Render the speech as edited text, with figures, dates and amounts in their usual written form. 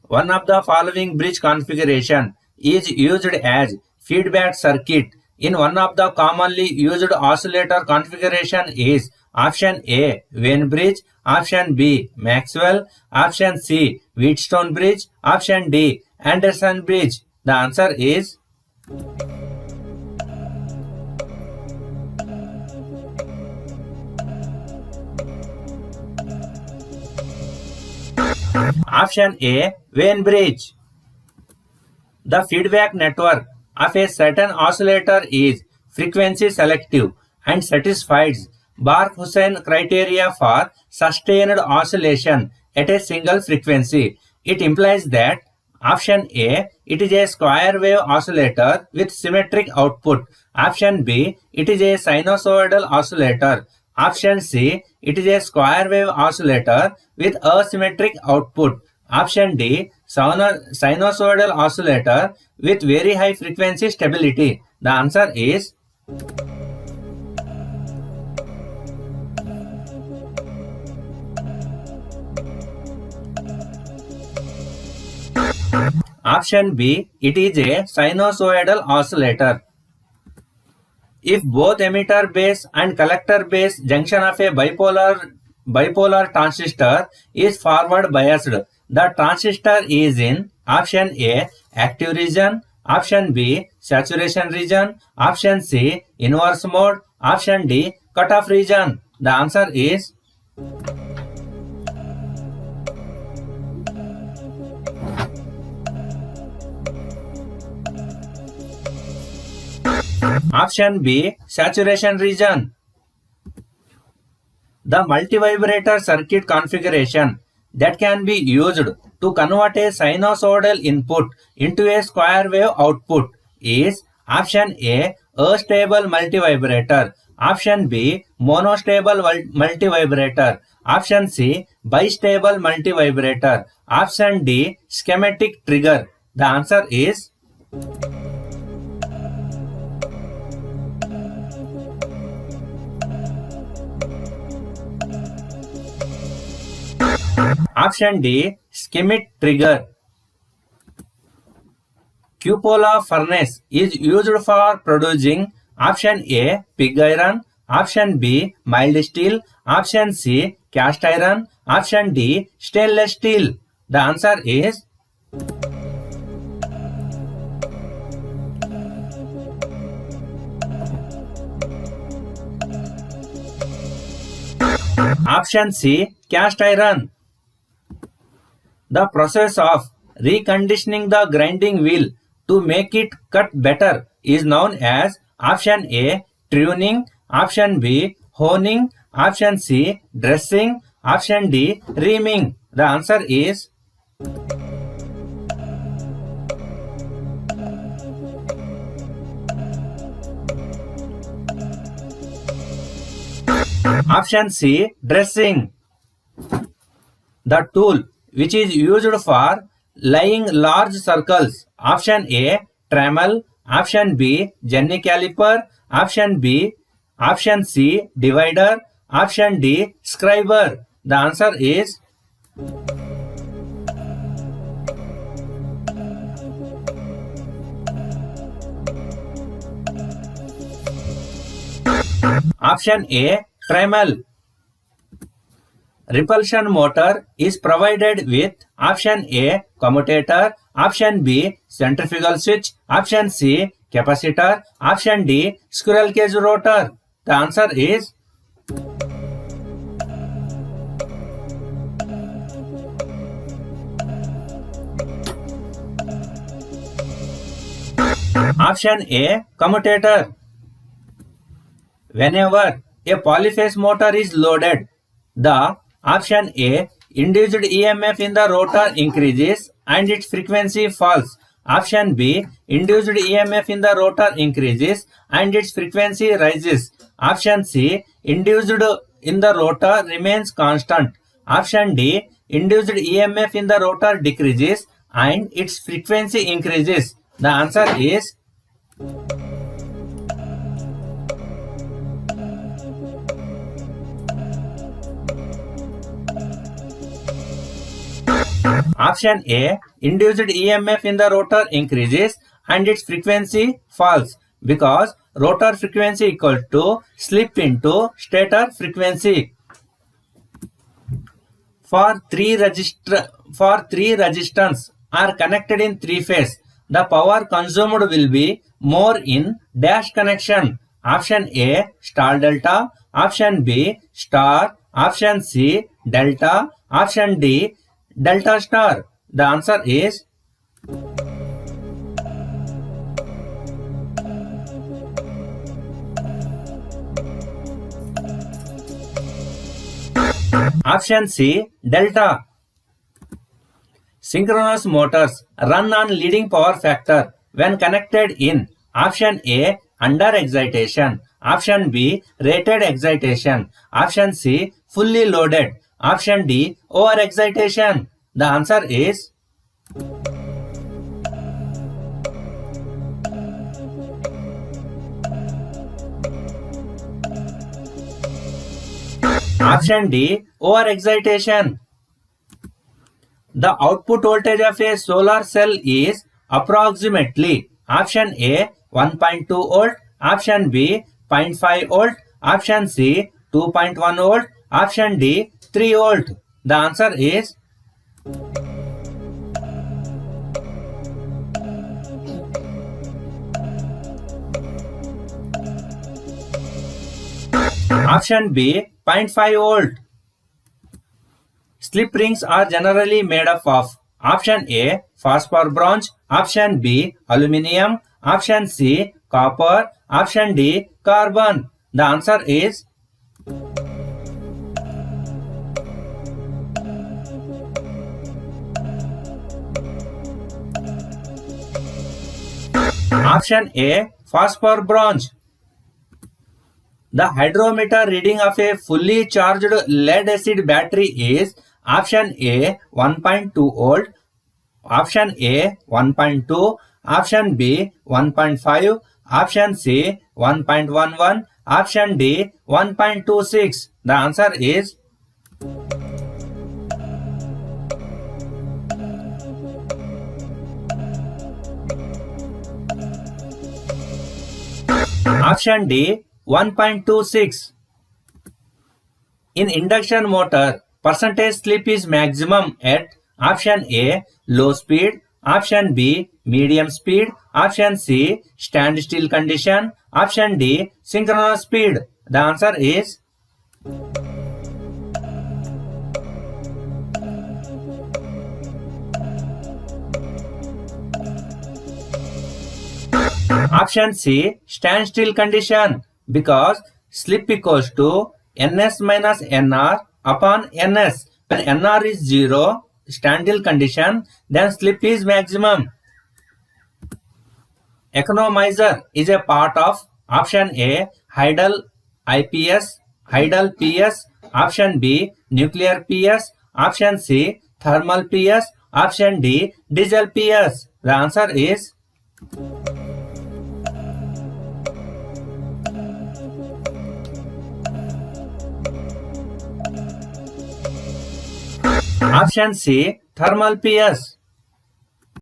One of the following bridge configuration is used as feedback circuit. In one of the commonly used oscillator configuration is option A, Wien bridge, option B, Maxwell, option C, Wheatstone bridge, option D, Anderson bridge. The answer is option A, Wien bridge. The feedback network of a certain oscillator is frequency selective and satisfies Bark-Hussein criteria for sustained oscillation at a single frequency. It implies that option A, it is a square wave oscillator with symmetric output. Option B, it is a sinusoidal oscillator. Option C, it is a square wave oscillator with asymmetric output. Option D, sinusoidal oscillator with very high frequency stability. The answer is option B, it is a sinusoidal oscillator. If both emitter base and collector base junction of a bipolar transistor is forward biased, the transistor is in option A, active region, option B, saturation region, option C, inverse mode, option D, cutoff region. The answer is option B, saturation region. The multivibrator circuit configuration that can be used to convert a sinusoidal input into a square wave output is option A, astable multivibrator, option B, monostable multivibrator, option C, bistable multivibrator, option D, schematic trigger. The answer is option D, schematic trigger. Cupola furnace is used for producing option A, pig iron, option B, mild steel, option C, cast iron, option D, stainless steel. The answer is option C, cast iron. The process of reconditioning the grinding wheel to make it cut better is known as option A, tuning, option B, honing, option C, dressing, option D, reaming. The answer is option C, dressing. The tool which is used for laying large circles. Option A, Dremel, option B, Jenny caliper, option B, option C, divider, option D, scriber. The answer is option A, Dremel. Repulsion motor is provided with option A, commutator, option B, centrifugal switch, option C, capacitor, option D, squirrel cage rotor. The answer is option A, commutator. Whenever a polyphase motor is loaded, the option A, induced EMF in the rotor increases and its frequency falls. Option B, induced EMF in the rotor increases and its frequency rises. Option C, induced in the rotor remains constant. Option D, induced EMF in the rotor decreases and its frequency increases. The answer is Option A, induced EMF in the rotor increases and its frequency falls because rotor frequency equal to slip into stator frequency. For three resistors are connected in three phase, the power consumed will be more in dash connection. Option A, star delta. Option B, star. Option C, delta. Option D, delta star. The answer is option C, delta. Synchronous motors run on leading power factor when connected in option A, under excitation. Option B, rated excitation. Option C, fully loaded. Option D, over excitation. The answer is option D, over excitation. The output voltage of a solar cell is approximately option A, 1.2 volt, option B, 0.5 volt, option C, 2.1 volt, option D, 3 volt. The answer is option B, 0.5 volt. Slip rings are generally made up of option A, phosphor bronze, option B, aluminium, option C, copper, option D, carbon. The answer is option A, phosphor bronze. The hydrometer reading of a fully charged lead acid battery is option A, 1.2 volt, option A, 1.2, option B, 1.5, option C, 1.11, option D, 1.26. The answer is option D, 1.26. In induction motor, percentage slip is maximum at option A, low speed, option B, medium speed, option C, standstill condition, option D, synchronous speed. The answer is option C, standstill condition, because slip equals to ns minus nr upon ns. When nr is 0, standstill condition, then slip is maximum. Economizer is a part of option A, Hydel IPS, Hydel PS, option B, nuclear PS, option C, thermal PS, option D, diesel PS. The answer is option C, thermal PS.